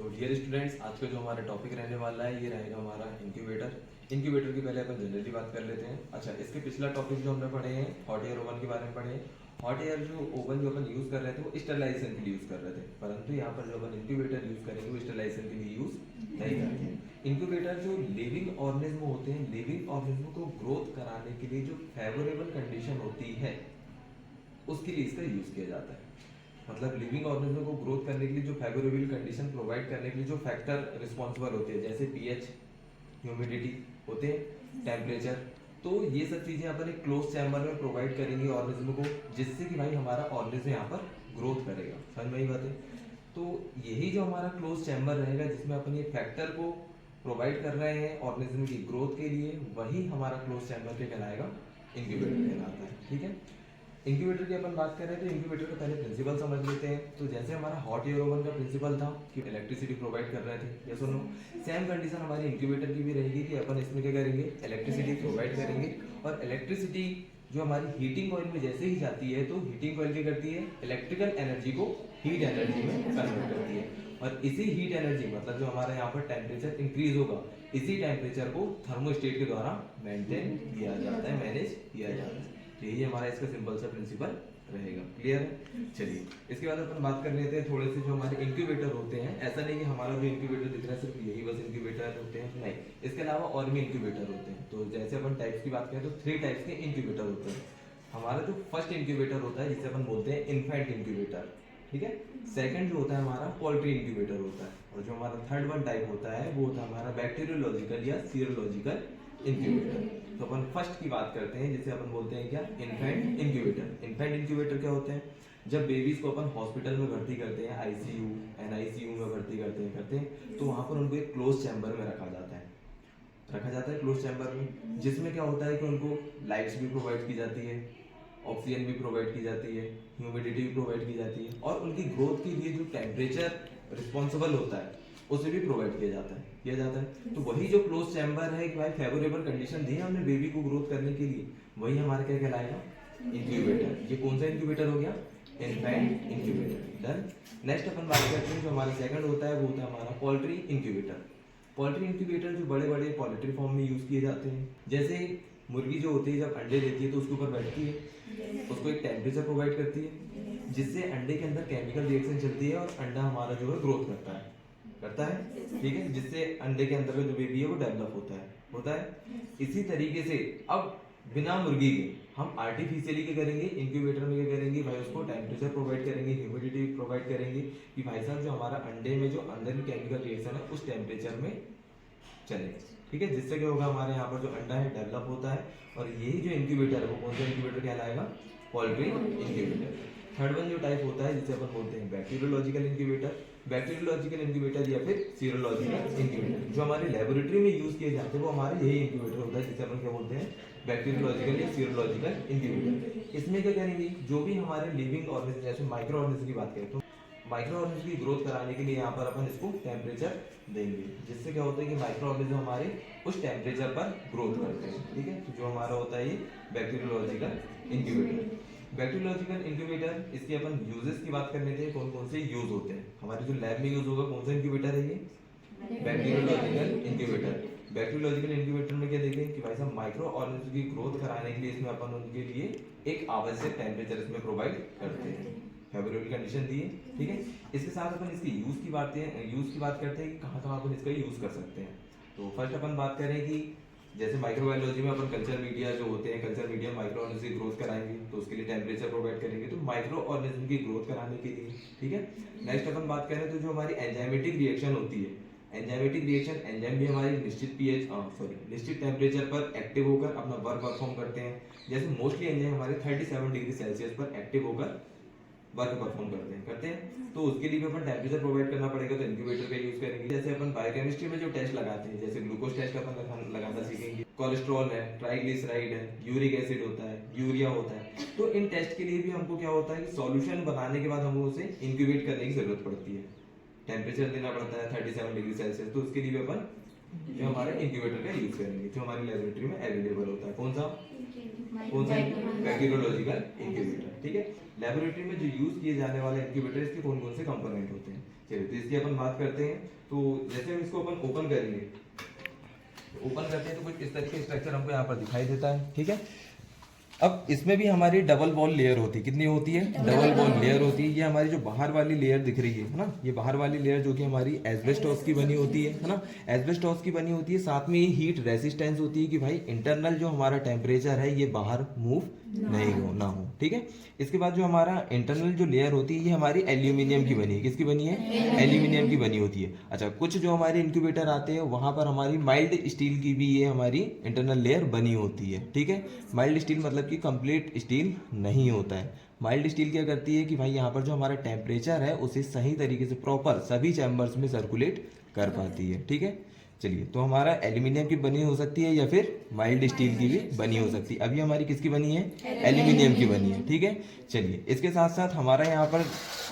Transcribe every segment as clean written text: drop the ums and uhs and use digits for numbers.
तो dear students, आज का जो हमारा टॉपिक रहने वाला है ये रहेगा हमारा इंक्यूबेटर। इंक्यूबेटर की पहले अपन जनरली बात कर लेते हैं। अच्छा, इसके पिछला टॉपिक जो हमने पढ़े हैं हॉट एयर ओवन के बारे में पढ़े हैं। हॉट एयर जो ओवन जो अपन यूज़ कर रहे थे वो स्टरलाइजेशन के लिए यूज़ कर रहे थे, परंतु यहाँ पर जो अपन इंक्यूबेटर यूज़ करेंगे वो स्टरलाइजेशन के लिए यूज़ नहीं करेंगे। इंक्यूबेटर जो लिविंग ऑर्गेनिज्म होते हैं, लिविंग ऑर्गेनिज्म को ग्रोथ कराने के लिए जो फेवरेबल कंडीशन होती है उसके लिए इसका यूज़ किया जाता है। मतलब लिविंग ऑर्गेनिज्म को ग्रोथ करने के लिए जो फेवरेबल कंडीशन प्रोवाइड करने के लिए जो फैक्टर रिस्पॉन्सिबल होते हैं, जैसे पीएच, ह्यूमिडिटी होते हैं, टेम्परेचर, तो ये सब चीजें अपन एक क्लोज चैम्बर में प्रोवाइड करेंगे ऑर्गेनिज्म को, जिससे कि भाई हमारा ऑर्गेनिज्म यहाँ पर ग्रोथ करेगा। समझ में आई बात है? तो यही जो हमारा क्लोज चैम्बर रहेगा जिसमें अपन ये फैक्टर को प्रोवाइड कर रहे हैं ऑर्गेनिज्म की ग्रोथ के लिए, वही हमारा क्लोज चैम्बर क्या कहलाएगा? इंक्यूबेटर कहलाता है। ठीक है, इंक्यूबेटर की अपन बात कर रहे थे, इंक्यूबेटर का पहले प्रिंसिपल समझ लेते हैं। तो जैसे हमारा हॉट एयर ओवन का प्रिंसिपल था कि इलेक्ट्रिसिटी प्रोवाइड कर रहे थे, ये सुनो, सेम कंडीशन हमारी इंक्यूबेटर की भी रहेगी कि अपन इसमें क्या करेंगे? इलेक्ट्रिसिटी प्रोवाइड करेंगे। और इलेक्ट्रिसिटी जो हमारी हीटिंग कॉइल में जैसे ही जाती है तो हीटिंग कॉइल क्या करती है? इलेक्ट्रिकल एनर्जी को हीट एनर्जी में कन्वर्ट करती है। और इसी हीट एनर्जी मतलब जो हमारे यहाँ पर टेम्परेचर इंक्रीज होगा, इसी टेम्परेचर को थर्मोस्टेट के द्वारा मेंटेन किया जाता है, मैनेज किया जाता है। यही हमारा इसका सिंपल सा प्रिंसिपल रहेगा। क्लियर है? चलिए, इसके बाद अपन बात कर लेते हैं थोड़े से जो हमारे इंक्यूबेटर होते हैं। ऐसा नहीं कि हमारा जो इंक्यूबेटर दिख रहा है सिर्फ यही बस इंक्यूबेटर होते हैं, नहीं, इसके अलावा और भी इंक्यूबेटर होते हैं। तो जैसे अपन टाइप्स की बात करें तो 3 टाइप्स के इंक्यूबेटर होते हैं। हमारा जो फर्स्ट इंक्यूबेटर होता है जिसे अपन बोलते हैं इन्फेंट इंक्यूबेटर, ठीक है। सेकंड जो होता है हमारा पोल्ट्री इंक्यूबेटर होता है, और जो हमारा थर्ड वन टाइप होता है वो होता है हमारा बैक्टीरियोलॉजिकल या सीरोलॉजिकल इंक्यूबेटर। तो अपन फर्स्ट की बात करते हैं जिसे अपन बोलते हैं क्या? Infant incubator. इन्फेंट इंक्यूबेटर क्या होते हैं? जब बेबीज को अपन हॉस्पिटल में भर्ती करते हैं, आईसीयू, एनआईसीयू में भर्ती करते हैं तो वहां पर उनको एक क्लोज चैम्बर में रखा जाता है क्लोज चैम्बर में, जिसमें क्या होता है कि उनको लाइट्स भी प्रोवाइड की जाती है, ऑक्सीजन भी प्रोवाइड की जाती है, ह्यूमिडिटी भी प्रोवाइड की जाती है, और उनकी ग्रोथ के लिए जो टेम्परेचर रिस्पॉन्सिबल होता है उसे भी प्रोवाइड किया जाता है। तो वही जो क्लोज चैम्बर है कि भाई फेवरेबल कंडीशन दी है हमने बेबी को ग्रोथ करने के लिए, वही हमारा क्या कहलाएगा? इंक्यूबेटर। ये कौन सा इंक्यूबेटर हो गया? Infant incubator. डन। नेक्स्ट अपन बात करते हैं जो हमारा सेकंड होता है वो होता है हमारा पोल्ट्री इंक्यूबेटर। पोल्ट्री इंक्यूबेटर जो बड़े बड़े पोल्ट्री फार्म में यूज किए जाते हैं। जैसे मुर्गी जो होती है जब अंडे देती है तो उसके ऊपर बैठती है, उसको एक टेम्परेचर प्रोवाइड करती है जिससे अंडे के अंदर केमिकल रिएक्शन चलती है और अंडा हमारा जो है ग्रोथ करता है, ठीक है, जिससे अंडे के अंदर का जो बेबी है वो डेवलप होता है। इसी तरीके से अब बिना मुर्गी के हम आर्टिफिशियली क्या करेंगे? इंक्यूबेटर में क्या करेंगे भाई? उसको टेम्परेचर प्रोवाइड करेंगे, ह्यूमिडिटी प्रोवाइड करेंगे कि भाई साहब जो हमारा अंडे में जो अंदर की केमिकल रिएक्शन है उस टेम्परेचर में चले, ठीक है, जिससे क्या होगा? हमारे यहाँ पर जो अंडा है डेवलप होता है। और यही जो इंक्यूबेटर है वो कौन सा इंक्यूबेटर कहलाएगा? Poultry incubator. थर्ड वन जो टाइप होता है जिसे अपन बोलते हैं बैक्टीरियोलॉजिकल इंक्यूबेटर या फिर सीरोलॉजिकल इंक्यूबेटर। जो हमारे लेबोरेटरी में यूज किए जाते हैं वो हमारे यही इंक्यूबेटर होता है जिसे अपन क्या बोलते हैं? बैक्टीरियोलॉजिकल या सीरोलॉजिकल इंक्यूबेटर। इसमें क्या करेंगे? जो भी हमारे लिविंग ऑर्गेनिज्म, जैसे माइक्रो ऑर्गेनिज्म की बात करें तो माइक्रो ऑर्गेनिज्म की ग्रोथ कराने के लिए यहाँ पर अपन इसको टेम्परेचर देंगे, जिससे क्या होता है कि माइक्रो ऑर्गेनिज्म हमारे उस टेम्परेचर पर ग्रोथ करते हैं, ठीक है। तो जो हमारा होता है ये बैक्टीरियोलॉजिकल इंक्यूबेटर। बैक्टीरियोलॉजिकल इंक्यूबेटर, इसके अपन यूजेस की बात कर लेते हैं, कौन कौन से यूज होते हैं हमारे जो लैब में यूज होगा। कौन सा इंक्यूबेटर है ये? Bacteriological incubator. बैक्टीरियोलॉजिकल इंक्यूबेटर में क्या देखें कि भाई साहब माइक्रो ऑर्गेनिज्म की ग्रोथ कराने के लिए इसमें अपन उनके लिए एक आवश्यक टेम्परेचर इसमें प्रोवाइड करते हैं, फेवरेबल कंडीशन दी है, ठीक है। इसके साथ अपन इसके यूज की बात करते हैं कि कहाँ अपन इसका यूज कर सकते हैं। तो फर्स्ट अपन बात करें कि जैसे माइक्रोबायोलॉजी में अपन कल्चर मीडिया जो होते हैं, कल्चर मीडिया माइक्रो ऑर्गेनिज्म की ग्रोथ कराएंगे तो उसके लिए टेम्परेचर प्रोवाइड करेंगे, तो माइक्रो ऑर्गेनिज्म की ग्रोथ कराने के लिए, ठीक है। नेक्स्ट अपन बात करें तो जो हमारी एंजाइमेटिक रिएक्शन होती है, एंजाइम भी हमारी निश्चित टेम्परेचर पर एक्टिव होकर अपना वर्क परफॉर्म करते हैं। जैसे मोस्टली एंजाइम हमारे 37 डिग्री सेल्सियस पर एक्टिव होकर वर्क परफॉर्म करते हैं तो उसके लिए भी अपन टेम्परेचर प्रोवाइड करना पड़ेगा, तो इंक्यूबेटर का यूज करेंगे। जैसे अपन बायोकेमिस्ट्री में जो टेस्ट लगाते हैं, जैसे ग्लूकोज टेस्ट अपन लगाना सीखेंगे, कोलेस्ट्रॉल है, ट्राइग्लिसराइड है, यूरिक एसिड होता है, यूरिया होता है, तो इन टेस्ट के लिए भी हमको क्या होता है कि सॉल्यूशन बनाने के बाद हमको उसे इंक्यूबेट करने की जरूरत पड़ती है, टेम्परेचर देना पड़ता है 37 डिग्री सेल्सियस। तो उसके लिए भी अपन जो हमारे इंक्यूबेटर का यूज करेंगे जो हमारी लेबोरेटरी में अवेलेबल होता है। कौन सा? Bacteriological incubator. ठीक है। लेबोरेटरी में जो यूज किए जाने वाले इंक्यूबेटर, इसके कौन कौन से कंपोनेंट होते हैं, चलिए तो इसकी अपन बात करते हैं। तो जैसे हम इसको अपन ओपन करेंगे, ओपन करते हैं तो कुछ इस तरह के स्ट्रक्चर हमको यहाँ पर दिखाई देता है, ठीक है। अब इसमें भी हमारी डबल वॉल लेयर होती है, कितनी होती है, डबल वॉल लेयर होती है। ये हमारी जो बाहर वाली लेयर दिख रही है ना, ये बाहर वाली लेयर जो कि हमारी एस्बेस्टॉस की बनी होती है ना, एस्बेस्टॉस की बनी होती है। साथ में ये हीट रेजिस्टेंस होती है कि भाई इंटरनल जो हमारा टेम्परेचर है ये बाहर मूव नहीं हो ना हो, ठीक है। इसके बाद जो हमारा इंटरनल जो लेयर होती है ये हमारी एल्यूमिनियम की बनी है, किसकी बनी है, एल्यूमिनियम की बनी होती है। अच्छा, कुछ जो हमारे इंक्यूबेटर आते हैं वहां पर हमारी माइल्ड स्टील की भी ये हमारी इंटरनल लेयर बनी होती है, ठीक है। माइल्ड स्टील मतलब कि कंप्लीट स्टील नहीं होता है। माइल्ड स्टील क्या करती है कि भाई यहाँ पर जो हमारा टेम्परेचर है उसे सही तरीके से प्रॉपर सभी चैम्बर्स में सर्कुलेट कर पाती है, ठीक है। चलिए, तो हमारा एल्यूमिनियम की बनी हो सकती है या फिर माइल्ड स्टील की भी बनी हो सकती है। अभी हमारी किसकी बनी है, एल्यूमिनियम की बनी है, ठीक है। चलिए, इसके साथ साथ हमारा यहाँ पर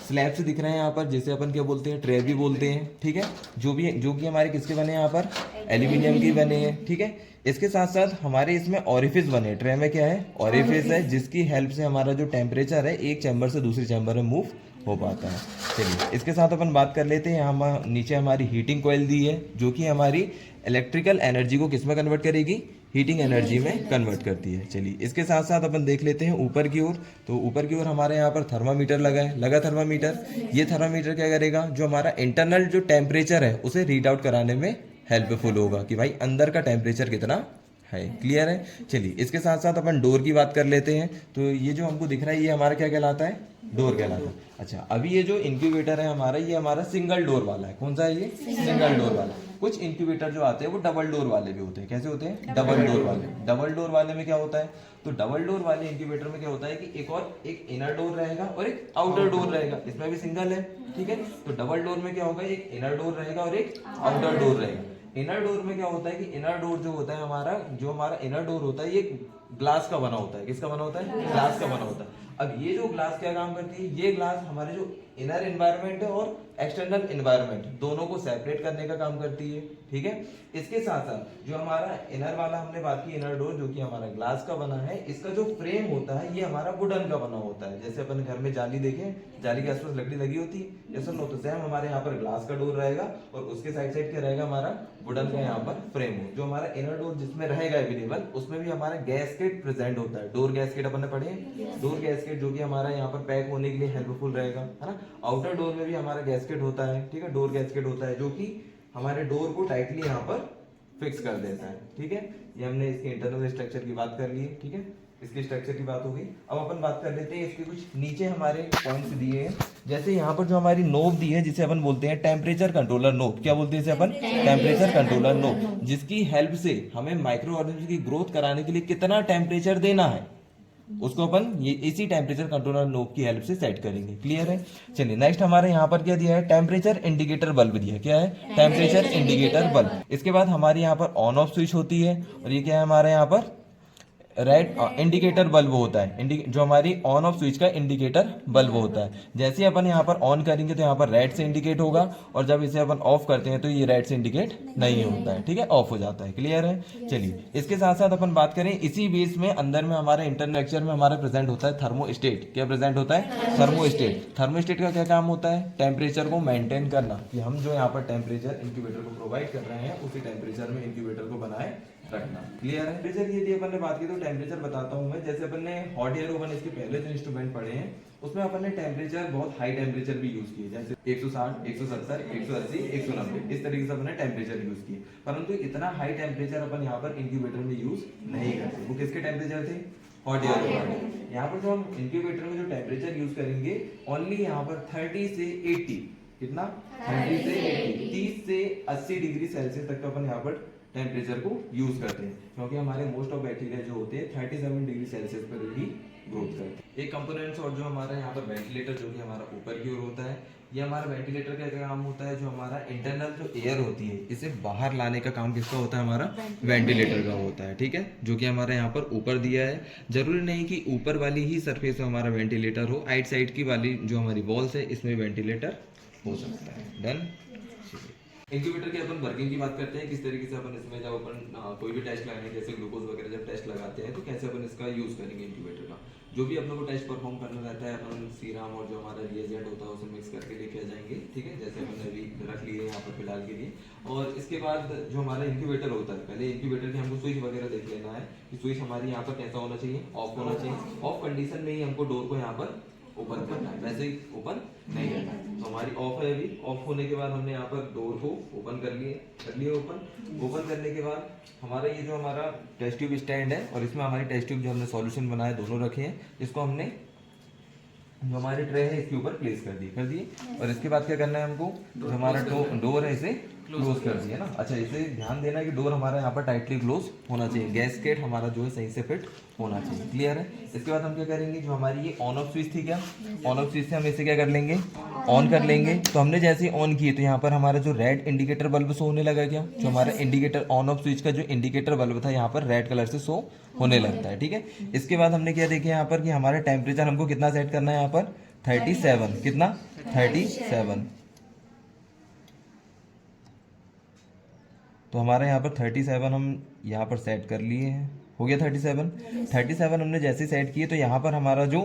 स्लैब्स दिख रहे हैं यहाँ पर, जिसे अपन क्या बोलते हैं, ट्रे भी बोलते हैं, ठीक है। जो कि हमारे किसके बने हैं यहाँ पर, एल्यूमिनियम की बने हैं, ठीक है। इसके साथ साथ हमारे इसमें ऑरिफिस बने, ट्रे में क्या है, ऑरिफिस है, जिसकी हेल्प से हमारा जो टेम्परेचर है एक चैम्बर से दूसरे चैम्बर में मूव हो पाता है। चलिए, इसके साथ अपन बात कर लेते हैं। हम नीचे हमारी हीटिंग कॉइल दी है जो कि हमारी इलेक्ट्रिकल एनर्जी को किस में कन्वर्ट करेगी, हीटिंग एनर्जी में कन्वर्ट करती है। चलिए, इसके साथ साथ अपन देख लेते हैं ऊपर की ओर। तो ऊपर की ओर हमारे यहाँ पर थर्मामीटर लगा है, लगा थर्मामीटर। ये थर्मामीटर क्या करेगा, जो हमारा इंटरनल जो टेम्परेचर है उसे रीड आउट कराने में हेल्पफुल होगा कि भाई अंदर का टेम्परेचर कितना है, क्लियर है। चलिए, इसके साथ साथ अपन डोर की बात कर लेते हैं। तो ये जो हमको दिख रहा है ये हमारा क्या कहलाता है, डोर कहलाता है। अच्छा, अभी ये जो इंक्यूबेटर है हमारा, ये हमारा सिंगल डोर वाला है। कौन सा है ये, सिंगल डोर वाला। कुछ इंक्यूबेटर जो आते हैं वो डबल डोर वाले भी होते हैं। कैसे होते हैं, डबल डोर वाले। डबल डोर वाले में क्या होता है, तो डबल डोर वाले इंक्यूबेटर में क्या होता है कि एक इनर डोर रहेगा और एक आउटर डोर रहेगा। इसमें भी सिंगल है, ठीक है। तो डबल डोर में क्या होगा, एक इनर डोर रहेगा और एक आउटर डोर रहेगा। इनर डोर में क्या होता है कि इनर डोर जो होता है हमारा, जो हमारा इनर डोर होता है ये ग्लास का बना होता है। किसका बना होता है, ग्लास का बना होता है। अब ये जो ग्लास क्या काम करती है, ये ग्लास हमारे जो इनर एनवायरनमेंट है और एक्सटर्नल एनवायरनमेंट दोनों को सेपरेट करने का काम करती है, ठीक है। इसके साथ साथ जो हमारा इनर वाला हमने बात की, इनर डोर जो कि हमारा ग्लास का बना है, इसका जो फ्रेम होता है ये हमारा वुडन का बना होता है। जैसे अपन घर में जाली देखें, जाली के आसपास लकड़ी लगी होती है, जैसा नो, तो सेम हमारे यहाँ पर ग्लास का डोर रहेगा और उसके साइड साइड क्या रहेगा, हमारा वुडन का यहाँ पर फ्रेम हो। जो हमारा इनर डोर जिसमें रहेगा अवेलेबल, उसमें भी हमारा गैसकेट प्रेजेंट होता है। डोर गैसकेट अपन ने पढ़े, डोर गैसकेट जो कि हमारा यहाँ पर पैक होने के लिए हेल्पफुल रहेगा, है ना। आउटर डोर में भी हमारा गैसकेट होता है, ठीक है, डोर गैसकेट होता है जो कि हमारे डोर को टाइटली यहाँ पर फिक्स कर देता है, ठीक है। ये हमने इसके इंटरनल स्ट्रक्चर की बात कर ली है, ठीक है, इसकी स्ट्रक्चर की बात हो गई। अब अपन बात कर लेते हैं इसके कुछ नीचे हमारे पॉइंट्स दिए हैं। जैसे यहाँ पर जो हमारी नोब दी है, जिसे अपन बोलते हैं टेम्परेचर कंट्रोलर नोब। क्या बोलते हैं इसे अपन, टेम्परेचर कंट्रोलर नोब, जिसकी हेल्प से हमें माइक्रो ऑर्गेनिज्म की ग्रोथ कराने के लिए कितना टेम्परेचर देना है उसको अपन ये इसी टेम्परेचर कंट्रोलर नोब की हेल्प से सेट करेंगे, क्लियर है। चलिए, नेक्स्ट हमारे यहाँ पर क्या दिया है, टेम्परेचर इंडिकेटर बल्ब दिया है। क्या है, टेम्परेचर इंडिकेटर बल्ब। इसके बाद हमारे यहाँ पर ऑन ऑफ स्विच होती है और ये क्या है, हमारे यहाँ पर रेड इंडिकेटर बल्ब होता है, जो हमारी ऑन ऑफ स्विच का इंडिकेटर बल्ब होता है। जैसे अपन यहाँ पर ऑन करेंगे तो यहाँ पर रेड से इंडिकेट होगा और जब इसे अपन ऑफ करते हैं तो ये रेड से इंडिकेट नहीं होता है, ठीक है, ऑफ हो जाता है, क्लियर है। चलिए, इसके साथ साथ अपन बात करें, इसी बेस में अंदर में हमारे इंटरलेक्चर में हमारा प्रेजेंट होता है थर्मोस्टेट। क्या प्रेजेंट होता है, थर्मोस्टेट। थर्मोस्टेट का क्या काम होता है, टेम्परेचर को मेंटेन करना, कि हम जो यहाँ पर टेम्परेचर इंक्यूबेटर को प्रोवाइड कर रहे हैं उसी टेम्परेचर में इंक्यूबेटर को बनाए रखना, क्लियर है। टेम्परेचर ये अपन ने बात की तो टेम्परेचर बताता हूँ मैं। जैसे अपन ने हॉट एयर ओवन इसके पहले जो इंस्ट्रूमेंट पढ़े हैं उसमें अपन ने टेम्परेचर बहुत हाई टेम्परेचर भी यूज किए, जैसे 160, 170, 180, 190, इस तरीके से अपन ने टेम्परेचर यूज किए। परंतु इतना हाई टेम्परेचर अपन यहाँ पर इंक्यूबेटर में यूज नहीं करते। वो किसके टेम्परेचर थे, हॉट एयर ओवन। यहाँ पर जो हम इंक्यूबेटर में जो टेम्परेचर यूज करेंगे ओनली यहाँ पर 30 से 80, कितना, 30 से 80, 30 से 80 डिग्री सेल्सियस तक का अपन यहाँ पर टेम्परेचर को यूज करते हैं, क्योंकि हमारे मोस्ट ऑफ बैक्टीरिया जो होते हैं 37 डिग्री सेल्सियस पर ही ग्रोथ करते हैं। एक कंपोनेंट्स और जो हमारा यहाँ पर वेंटिलेटर जो कि हमारा ऊपर की ओर होता है, ये हमारा वेंटिलेटर का क्या काम होता है, जो हमारा इंटरनल जो एयर होती है इसे बाहर लाने का काम किसका होता है, हमारा वेंटिलेटर का होता है, ठीक है, जो कि हमारे यहाँ पर ऊपर दिया है। जरूरी नहीं कि ऊपर वाली ही सरफेस में हमारा वेंटिलेटर हो, आइट साइड की वाली जो हमारी वॉल्स है इसमें वेंटिलेटर हो सकता है। डन। इंक्यूबेटर की अपन वर्किंग की बात करते हैं, किस तरीके से अपन इसमें जब अपन कोई भी टेस्ट लगाने जैसे ग्लूकोज वगैरह जब टेस्ट लगाते हैं तो कैसे अपन इसका यूज़ करेंगे इंक्यूबेटर का। जो भी अपने को टेस्ट परफॉर्म करना रहता है अपन सीरम और जो हमारा रिएजेंट होता है उसे मिक्स करके लेके आ जाएंगे, ठीक है, जैसे हमने अभी रख लिए यहाँ पर फिलहाल के लिए। और इसके बाद जो हमारा इंक्यूबेटर होता है, पहले इंक्यूबेटर की हमको स्विच वगैरह देख लेना है कि स्विच हमारी यहाँ पर कैसा होना चाहिए, ऑफ होना चाहिए। ऑफ कंडीशन में ही हमको डोर को यहाँ पर ओपन करना है, वैसे ही ओपन नहीं करना है। तो हमारी ऑफ है अभी, ऑफ होने के बाद हमने यहाँ पर डोर को ओपन कर लिए ओपन करने के बाद हमारा ये जो हमारा टेस्ट ट्यूब स्टैंड है और इसमें हमारी टेस्ट ट्यूब जो हमने सॉल्यूशन बनाया दोनों रखे हैं, इसको हमने जो हमारे ट्रे है इसके ऊपर प्लेस कर दिए। और इसके बाद क्या करना है हमको, जो हमारा डोर है इसे क्लोज कर दिया ना। अच्छा, इसे ध्यान देना कि डोर हमारा यहाँ पर टाइटली क्लोज होना चाहिए, गैसकेट हमारा जो है सही से फिट होना चाहिए, क्लियर है। इसके बाद हम क्या करेंगे, जो हमारी ये ऑन ऑफ स्विच थी, क्या ऑन ऑफ स्विच से हम इसे क्या कर लेंगे, ऑन कर लेंगे। तो हमने जैसे ही ऑन किए तो यहाँ पर हमारा जो रेड इंडिकेटर बल्ब शो होने लगा, क्या जो हमारा इंडिकेटर ऑन ऑफ स्विच का जो इंडिकेटर बल्ब था यहाँ पर रेड कलर से शो होने लगता है, ठीक है। इसके बाद हमने क्या देखिए यहाँ पर कि हमारा टेम्परेचर हमको कितना सेट करना है, यहाँ पर 37, कितना 37। तो हमारे यहाँ पर 37 हम यहाँ पर सेट कर लिए हैं, हो गया 37 हमने जैसे सेट किए तो यहाँ पर हमारा जो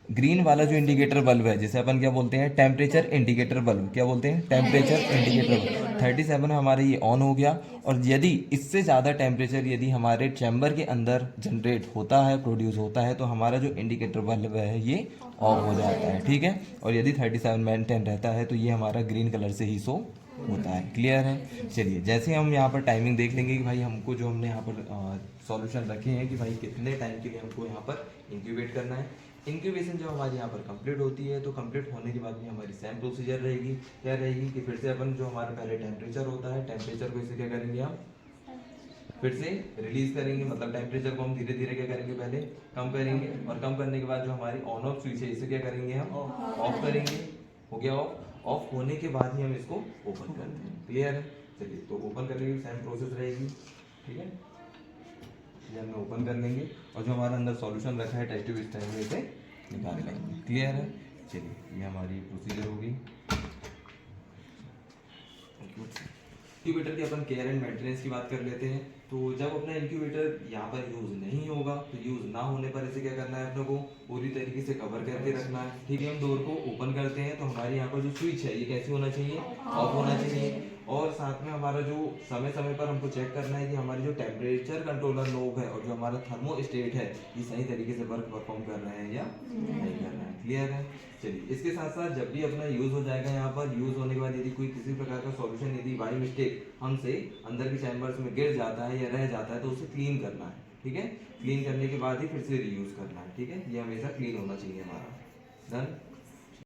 ग्रीन वाला जो इंडिकेटर बल्ब है, जिसे अपन क्या बोलते हैं, टेम्परेचर इंडिकेटर बल्ब, क्या बोलते हैं, टेम्परेचर इंडिकेटर बल्ब, 37 हमारे ये ऑन हो गया। और यदि इससे ज़्यादा टेम्परेचर यदि हमारे चैम्बर के अंदर जनरेट होता है, प्रोड्यूस होता है, तो हमारा जो इंडिकेटर बल्ब है ये ऑफ हो जाता है, ठीक है। और यदि 37 मेंटेन रहता है तो ये हमारा ग्रीन कलर से ही शो होता है, क्लियर है। चलिए, जैसे हम यहाँ पर टाइमिंग देख लेंगे कि भाई हमको जो हमने यहाँ पर सॉल्यूशन रखे हैं कि भाई कितने टाइम के लिए हमको यहाँ पर इंक्यूबेट करना है। इंक्यूबेशन जब हमारी यहाँ पर कंप्लीट होती है तो कंप्लीट होने के बाद भी हमारी सेम प्रोसीजर रहेगी, क्या रहेगी कि फिर से अपन जो हमारा पहले टेम्परेचर होता है, टेम्परेचर को इसे क्या करेंगे हम फिर से रिलीज करेंगे, मतलब टेम्परेचर को हम धीरे धीरे क्या करेंगे, पहले कम करेंगे। और कम करने के बाद जो हमारी ऑन ऑफ स्विच है इसे क्या करेंगे, हम ऑफ करेंगे, हो गया ऑफ। ऑफ होने के बाद ही हम इसको ओपन करते हैं, क्लियर है। चलिए, तो ओपन करने की सेम प्रोसेस रहेगी, ठीक है। ये हम ओपन कर लेंगे और जो हमारा अंदर सॉल्यूशन रखा है टेस्ट ट्यूब स्टैंड में इसे निकाल लेंगे, क्लियर है। चलिए, ये हमारी प्रोसीजर होगी। इंक्यूबेटर की अपन केयर एंड मेंटेनेंस की बात कर लेते हैं। तो जब अपना इंक्यूबेटर यहाँ पर यूज नहीं होगा तो यूज ना होने पर इसे क्या करना है, अपने को पूरी तरीके से कवर करके रखना है, ठीक है। हम डोर को ओपन करते हैं तो हमारे यहाँ पर जो स्विच है ये कैसी होना चाहिए, ऑफ होना चाहिए। और साथ में हमारा जो समय समय पर हमको चेक करना है कि हमारी जो टेम्परेचर कंट्रोलर नोब है और जो हमारा थर्मोस्टेट है ये सही तरीके से वर्क परफॉर्म कर रहे हैं या नहीं कर रहे हैं, क्लियर है। चलिए, इसके साथ साथ जब भी अपना यूज हो जाएगा, यहाँ पर यूज होने के बाद यदि कोई किसी प्रकार का सॉल्यूशन यदि बाय मिस्टेक हमसे अंदर के चैम्बर्स में गिर जाता है या रह जाता है तो उसे क्लीन करना है, ठीक है। क्लीन करने के बाद ही फिर से रीयूज करना है, ठीक है। ये हमेशा क्लीन होना चाहिए हमारा, डन।